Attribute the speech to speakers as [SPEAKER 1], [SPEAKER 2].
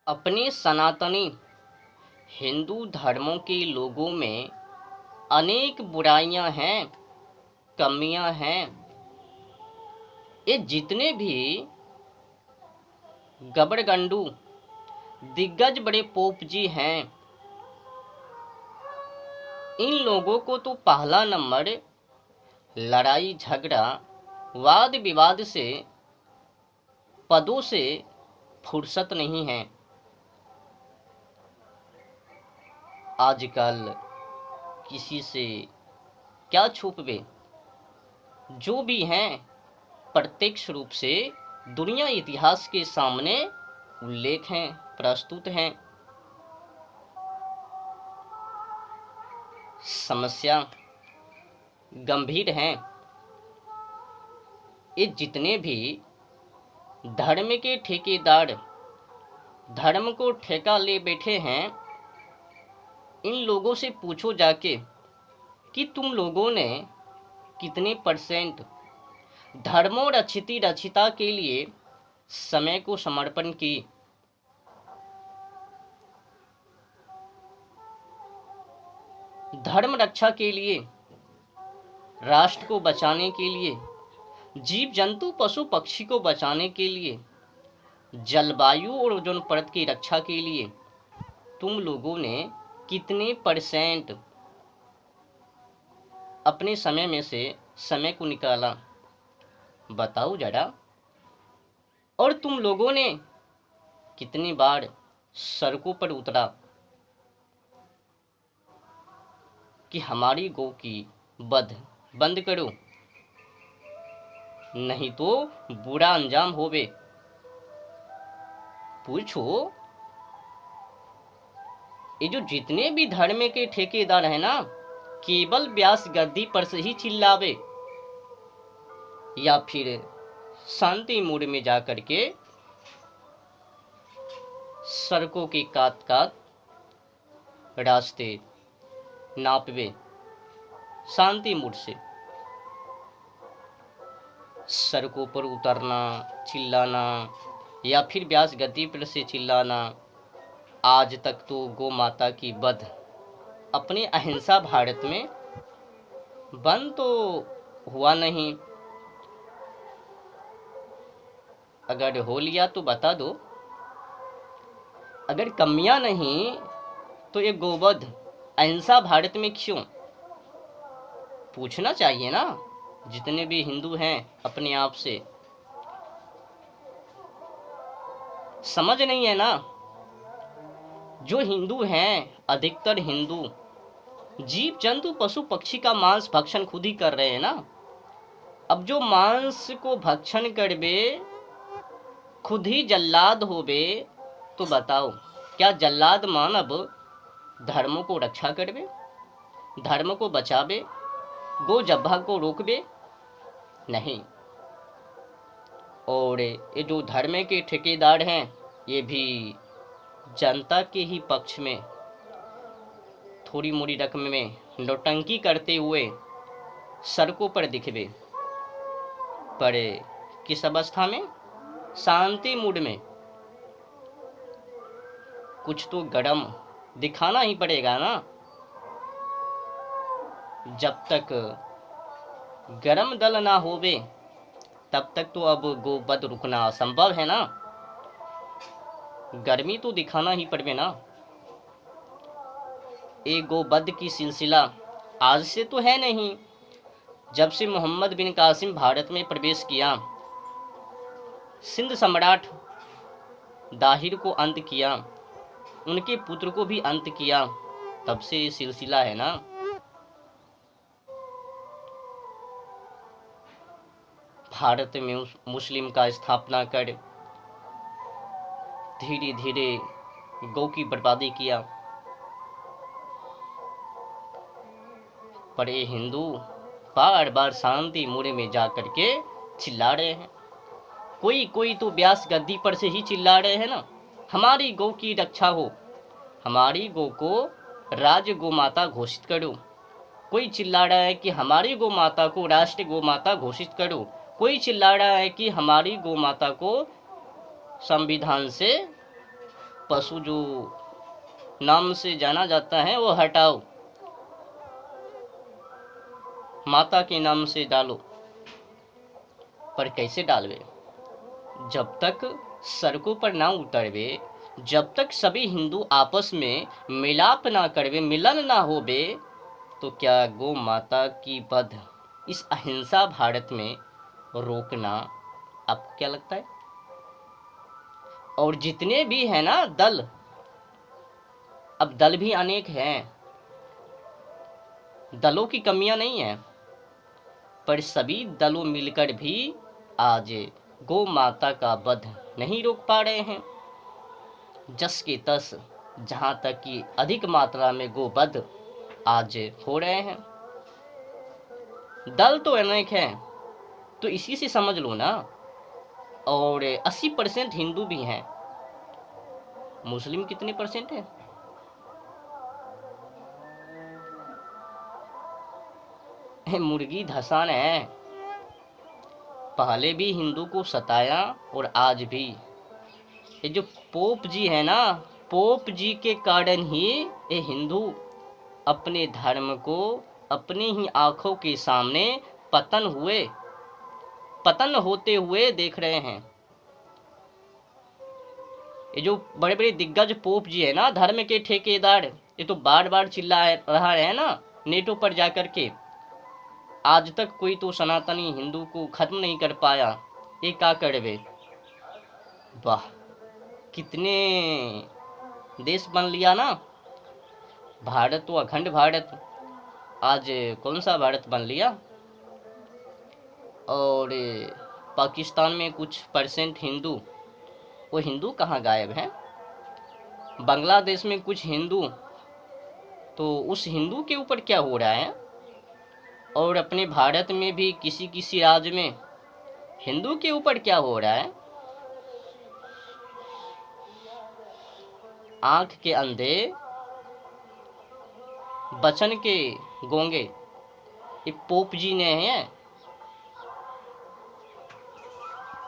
[SPEAKER 1] अपने सनातनी हिंदू धर्मों के लोगों में अनेक बुराइयां हैं, कमियां हैं। ये जितने भी गबड़गंडू दिग्गज बड़े पोप जी हैं, इन लोगों को तो पहला नंबर लड़ाई झगड़ा वाद विवाद से, पदों से फुर्सत नहीं है। आजकल किसी से क्या छुपवे, जो भी हैं प्रत्यक्ष रूप से दुनिया इतिहास के सामने उल्लेख हैं, प्रस्तुत हैं। समस्या गंभीर है। ये जितने भी धर्म के ठेकेदार धर्म को ठेका ले बैठे हैं, इन लोगों से पूछो जाके कि तुम लोगों ने कितने परसेंट धर्म और रक्षिता के लिए समय को समर्पण की। धर्म रक्षा के लिए, राष्ट्र को बचाने के लिए, जीव जंतु पशु पक्षी को बचाने के लिए, जलवायु और ओजोन परत की रक्षा के लिए तुम लोगों ने कितने परसेंट अपने समय में से समय को निकाला, बताओ जरा। और तुम लोगों ने कितनी बार सड़कों पर उतरा कि हमारी गौ की वध बंद करो, नहीं तो बुरा अंजाम होवे। पूछो, ये जो जितने भी धर्म के ठेकेदार हैं ना, केवल व्यास गद्दी पर से ही चिल्लावे या फिर शांति मूड में जाकर के सड़कों के काट काट रास्ते नापवे शांति मूड से। सड़कों पर उतरना, चिल्लाना या फिर व्यास गद्दी पर से चिल्लाना। आज तक तो गौ माता की वध अपने अहिंसा भारत में बंद तो हुआ नहीं। अगर हो लिया तो बता दो। अगर कमियां नहीं तो ये गोवध अहिंसा भारत में क्यों? पूछना चाहिए ना जितने भी हिंदू हैं अपने आप से। समझ नहीं है ना, जो हिंदू हैं, अधिकतर हिंदू जीव जंतु पशु पक्षी का मांस भक्षण खुद ही कर रहे हैं ना। अब जो मांस को भक्षण करबे खुद ही जल्लाद होबे, तो बताओ क्या जल्लाद मानव धर्म को रक्षा करबे, धर्म को बचाबे, गो जब्बा को रोकबे? नहीं। और ये जो धर्म के ठेकेदार हैं, ये भी जनता के ही पक्ष में थोड़ी मोड़ी रकम में नौटंकी करते हुए सड़कों पर दिखबे, पर किस अवस्था में? शांति मूड में। कुछ तो गरम दिखाना ही पड़ेगा ना। जब तक गरम दल ना होवे तब तक तो अब गोवध रुकना असंभव है ना। गर्मी तो दिखाना ही पड़े ना। एक गोवध की सिलसिला आज से तो है नहीं। जब से मोहम्मद बिन कासिम भारत में प्रवेश किया, सिंध सम्राट दाहिर को अंत किया, उनके पुत्र को भी अंत किया, तब से ये सिलसिला है ना। भारत में मुस्लिम का स्थापना कर धीरे धीरे गौ की बर्बादी किया, पर ये हिंदू बार बार शांति मूड में जाकर के चिल्ला रहे हैं। कोई तो व्यास गद्दी पर से ही चिल्ला रहे हैं ना, हमारी गौ की रक्षा हो, हमारी गौ को राज गौ माता घोषित करो। कोई चिल्ला रहा है कि हमारी गौ माता को राष्ट्र गौ माता घोषित करो। कोई चिल्ला रहा है कि हमारी गौ माता को संविधान से पशु जो नाम से जाना जाता है वो हटाओ, माता के नाम से डालो। पर कैसे डालवे? जब तक सड़कों पर ना उतरवे, जब तक सभी हिंदू आपस में मिलाप ना करवे, मिलन ना होवे, तो क्या गौ माता की वध, इस अहिंसा भारत में रोकना आपको क्या लगता है? और जितने भी है ना दल, अब दल भी अनेक हैं, दलों की कमियां नहीं है, पर सभी दलों मिलकर भी आज गौ माता का वध नहीं रोक पा रहे हैं। जस के तस जहां तक कि अधिक मात्रा में गोवध आज हो रहे हैं। दल तो अनेक हैं, तो इसी से समझ लो ना। और 80% हिंदू भी हैं, मुस्लिम कितने परसेंट है? मुर्गी धसान है, पहले भी हिंदू को सताया और आज भी। ये जो पोप जी है ना, पोप जी के कारण ही ये हिंदू अपने धर्म को अपनी ही आंखों के सामने पतन होते हुए देख रहे हैं। ये जो बड़े बड़े दिग्गज पोप जी है ना, धर्म के ठेकेदार, ये तो बार बार चिल्ला रहा है ना नेटों पर जाकर के, आज तक कोई तो सनातनी हिंदू को खत्म नहीं कर पाया, ये क्या करवे। वाह, कितने देश बन लिया ना भारत, तो अखंड भारत, आज कौन सा भारत बन लिया। और पाकिस्तान में कुछ परसेंट हिंदू, वो हिंदू कहाँ गायब हैं? बांग्लादेश में कुछ हिंदू, तो उस हिंदू के ऊपर क्या हो रहा है? और अपने भारत में भी किसी किसी राज्य में हिंदू के ऊपर क्या हो रहा है? आंख के अंधे, बचन के गूंगे, ये पोप जी ने हैं